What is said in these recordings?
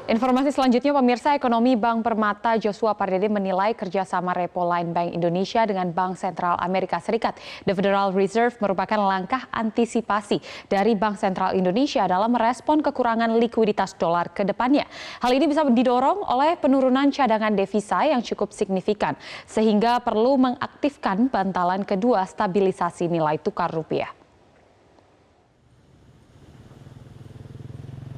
Informasi selanjutnya, pemirsa, ekonomi Bank Permata Joshua Pardede menilai kerjasama repo line Bank Indonesia dengan Bank Sentral Amerika Serikat, The Federal Reserve, merupakan langkah antisipasi dari Bank Sentral Indonesia dalam merespon kekurangan likuiditas dolar ke depannya. Hal ini bisa didorong oleh penurunan cadangan devisa yang cukup signifikan, sehingga perlu mengaktifkan bantalan kedua stabilisasi nilai tukar rupiah.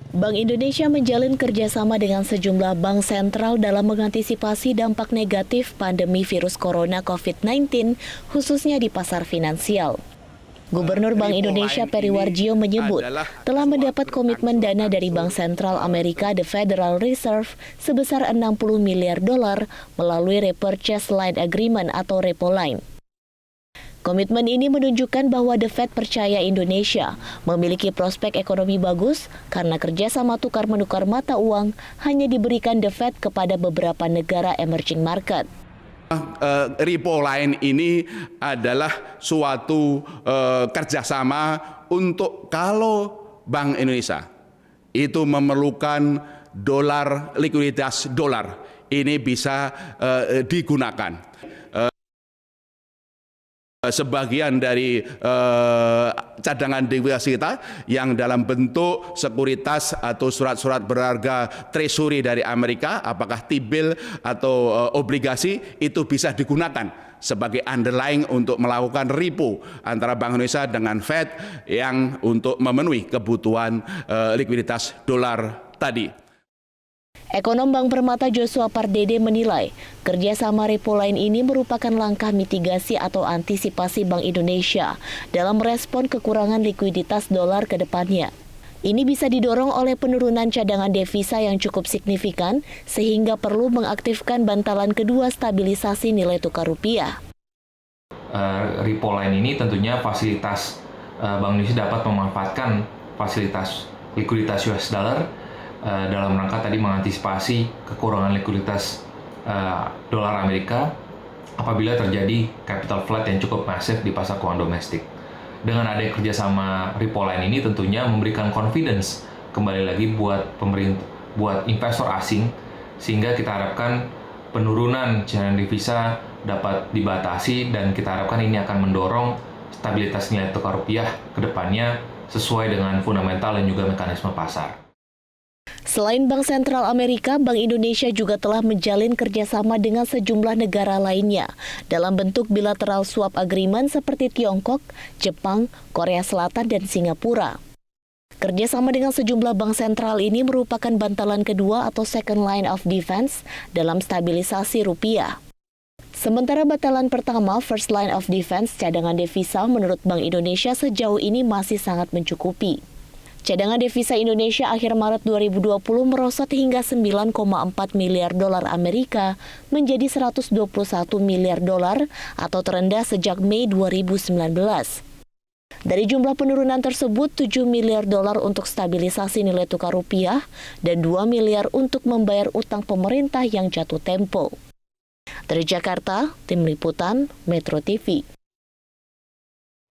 Bank Indonesia menjalin kerjasama dengan sejumlah bank sentral dalam mengantisipasi dampak negatif pandemi virus corona COVID-19, khususnya di pasar finansial. Gubernur Bank Indonesia Peri Warjio menyebut telah mendapat komitmen dana dari Bank Sentral Amerika, The Federal Reserve, sebesar 60 miliar dolar melalui Repurchase Line Agreement atau repo line. Komitmen ini menunjukkan bahwa The Fed percaya Indonesia memiliki prospek ekonomi bagus karena kerjasama tukar-menukar mata uang hanya diberikan The Fed kepada beberapa negara emerging market. Repo line ini adalah suatu kerjasama untuk kalau Bank Indonesia itu memerlukan likuiditas dolar, ini bisa digunakan. Sebagian dari cadangan devisa kita yang dalam bentuk sekuritas atau surat-surat berharga treasury dari Amerika, apakah T-bill atau obligasi, itu bisa digunakan sebagai underlying untuk melakukan repo antara Bank Indonesia dengan Fed yang untuk memenuhi kebutuhan likuiditas dolar tadi. Ekonom Bank Permata Joshua Pardede menilai kerjasama repo line ini merupakan langkah mitigasi atau antisipasi Bank Indonesia dalam merespon kekurangan likuiditas dolar ke depannya. Ini bisa didorong oleh penurunan cadangan devisa yang cukup signifikan sehingga perlu mengaktifkan bantalan kedua stabilisasi nilai tukar rupiah. Repo line ini tentunya fasilitas Bank Indonesia dapat memanfaatkan fasilitas likuiditas US dollar dalam rangka tadi mengantisipasi kekurangan likuiditas dolar Amerika apabila terjadi capital flight yang cukup masif di pasar keuangan domestik. Dengan adanya kerjasama repo line ini tentunya memberikan confidence kembali lagi buat investor asing, sehingga kita harapkan penurunan cadangan devisa dapat dibatasi dan kita harapkan ini akan mendorong stabilitas nilai tukar rupiah ke depannya sesuai dengan fundamental dan juga mekanisme pasar. Selain Bank Sentral Amerika, Bank Indonesia juga telah menjalin kerjasama dengan sejumlah negara lainnya dalam bentuk bilateral swap agreement seperti Tiongkok, Jepang, Korea Selatan, dan Singapura. Kerjasama dengan sejumlah bank sentral ini merupakan bantalan kedua atau second line of defense dalam stabilisasi rupiah. Sementara bantalan pertama, first line of defense, cadangan devisa, menurut Bank Indonesia sejauh ini masih sangat mencukupi. Cadangan devisa Indonesia akhir Maret 2020 merosot hingga 9,4 miliar dolar Amerika menjadi 121 miliar dolar atau terendah sejak Mei 2019. Dari jumlah penurunan tersebut, 7 miliar dolar untuk stabilisasi nilai tukar rupiah dan 2 miliar untuk membayar utang pemerintah yang jatuh tempo. Dari Jakarta, Tim Liputan Metro TV.